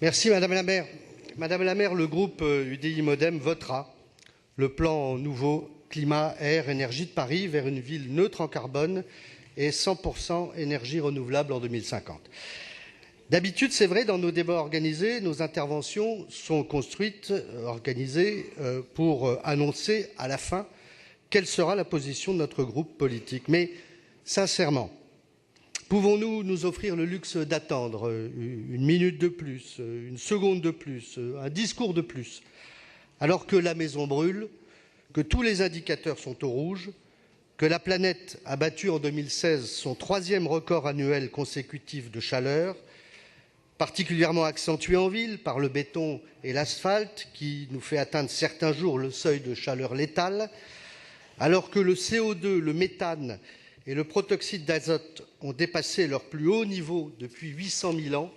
Merci Madame la maire. Madame la maire, le groupe UDI Modem votera le plan nouveau climat, air, énergie de Paris vers une ville neutre en carbone et 100% énergie renouvelable en 2050. D'habitude, c'est vrai, dans nos débats organisés, nos interventions sont construites, organisées pour annoncer à la fin quelle sera la position de notre groupe politique. Mais sincèrement, pouvons-nous nous offrir le luxe d'attendre une minute de plus, une seconde de plus, un discours de plus, alors que la maison brûle, que tous les indicateurs sont au rouge, que la planète a battu en 2016 son 3e record annuel consécutif de chaleur, particulièrement accentué en ville par le béton et l'asphalte, qui nous fait atteindre certains jours le seuil de chaleur létale, alors que le CO2, le méthane et le protoxyde d'azote ont dépassé leur plus haut niveau depuis 800 000 ans,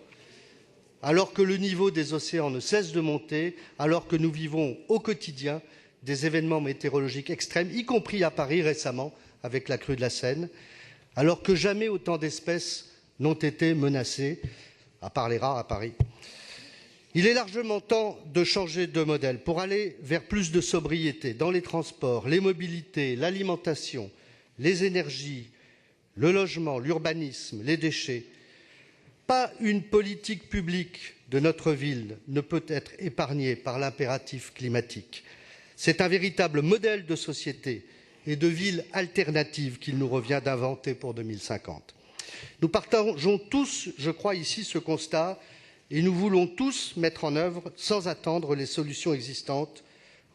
alors que le niveau des océans ne cesse de monter, alors que nous vivons au quotidien des événements météorologiques extrêmes, y compris à Paris récemment avec la crue de la Seine, alors que jamais autant d'espèces n'ont été menacées, à part les rats à Paris. Il est largement temps de changer de modèle pour aller vers plus de sobriété dans les transports, les mobilités, l'alimentation, les énergies, le logement, l'urbanisme, les déchets. Pas une politique publique de notre ville ne peut être épargnée par l'impératif climatique. C'est un véritable modèle de société et de ville alternative qu'il nous revient d'inventer pour 2050. Nous partageons tous, je crois, ici ce constat et nous voulons tous mettre en œuvre, sans attendre, les solutions existantes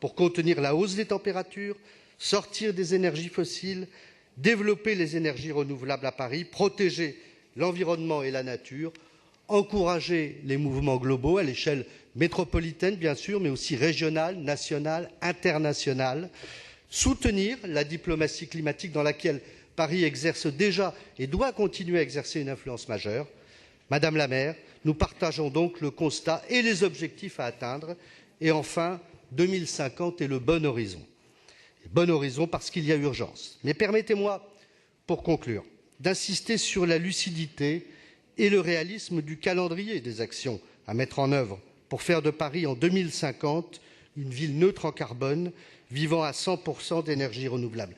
pour contenir la hausse des températures, sortir des énergies fossiles, développer les énergies renouvelables à Paris, protéger l'environnement et la nature, encourager les mouvements globaux à l'échelle métropolitaine, bien sûr, mais aussi régionale, nationale, internationale, soutenir la diplomatie climatique dans laquelle Paris exerce déjà et doit continuer à exercer une influence majeure. Madame la maire, nous partageons donc le constat et les objectifs à atteindre. Et enfin, 2050 est le bon horizon. Bon horizon parce qu'il y a urgence. Mais permettez-moi, pour conclure, d'insister sur la lucidité et le réalisme du calendrier des actions à mettre en œuvre pour faire de Paris en 2050 une ville neutre en carbone, vivant à 100% d'énergie renouvelable.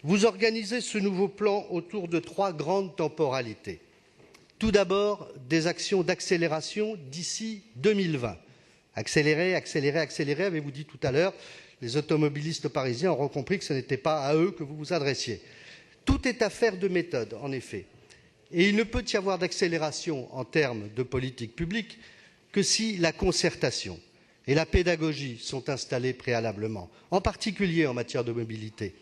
Vous organisez ce nouveau plan autour de 3 grandes temporalités. Tout d'abord, des actions d'accélération d'ici 2020. Accélérer, accélérer, accélérer, avez-vous dit tout à l'heure. Les automobilistes parisiens auront compris que ce n'était pas à eux que vous vous adressiez. Tout est affaire de méthode, en effet. Et il ne peut y avoir d'accélération en termes de politique publique que si la concertation et la pédagogie sont installées préalablement, en particulier en matière de mobilité.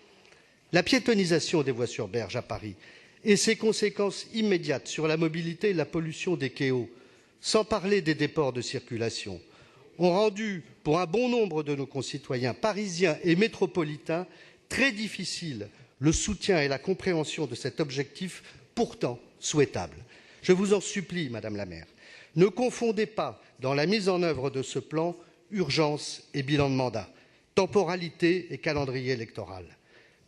La piétonisation des voies sur berge à Paris et ses conséquences immédiates sur la mobilité et la pollution des quais hauts, sans parler des déports de circulation, ont rendu, pour un bon nombre de nos concitoyens parisiens et métropolitains, très difficile le soutien et la compréhension de cet objectif pourtant souhaitable. Je vous en supplie, Madame la maire, ne confondez pas dans la mise en œuvre de ce plan urgence et bilan de mandat, temporalité et calendrier électoral.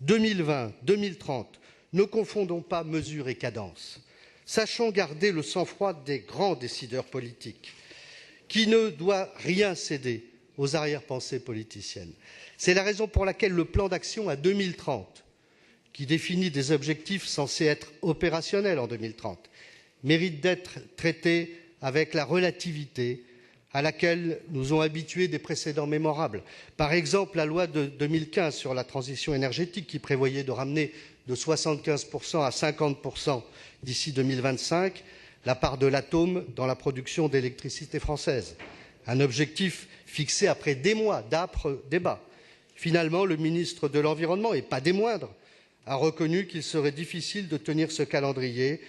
2020, 2030, ne confondons pas mesure et cadence. Sachons garder le sang-froid des grands décideurs politiques, qui ne doit rien céder aux arrière-pensées politiciennes. C'est la raison pour laquelle le plan d'action à 2030, qui définit des objectifs censés être opérationnels en 2030, mérite d'être traité avec la relativité à laquelle nous ont habitués des précédents mémorables. Par exemple, la loi de 2015 sur la transition énergétique qui prévoyait de ramener de 75% à 50% d'ici 2025 la part de l'atome dans la production d'électricité française. Un objectif fixé après des mois d'âpres débats. Finalement, le ministre de l'Environnement, et pas des moindres, a reconnu qu'il serait difficile de tenir ce calendrier,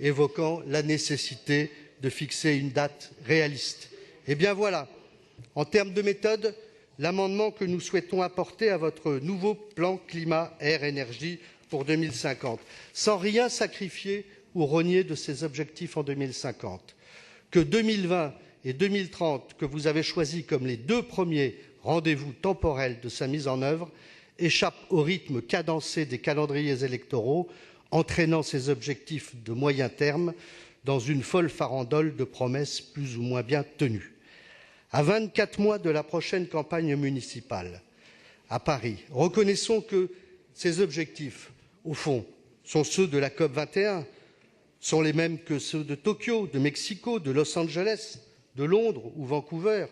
évoquant la nécessité de fixer une date réaliste. Eh bien voilà, en termes de méthode, l'amendement que nous souhaitons apporter à votre nouveau plan climat, air, énergie pour 2050, sans rien sacrifier ou rogner de ces objectifs en 2050. Que 2020 et 2030, que vous avez choisis comme les 2 premiers rendez-vous temporels de sa mise en œuvre, échappent au rythme cadencé des calendriers électoraux, entraînant ces objectifs de moyen terme dans une folle farandole de promesses plus ou moins bien tenues. À 24 mois de la prochaine campagne municipale à Paris, reconnaissons que ces objectifs, au fond, sont ceux de la COP21, sont les mêmes que ceux de Tokyo, de Mexico, de Los Angeles, de Londres ou Vancouver,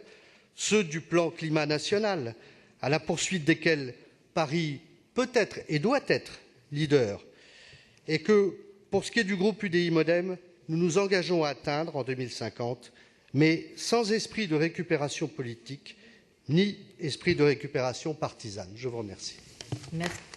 ceux du plan climat national, à la poursuite desquels Paris peut être et doit être leader, et que, pour ce qui est du groupe UDI Modem, nous nous engageons à atteindre en 2050, mais sans esprit de récupération politique, ni esprit de récupération partisane. Je vous remercie. Merci.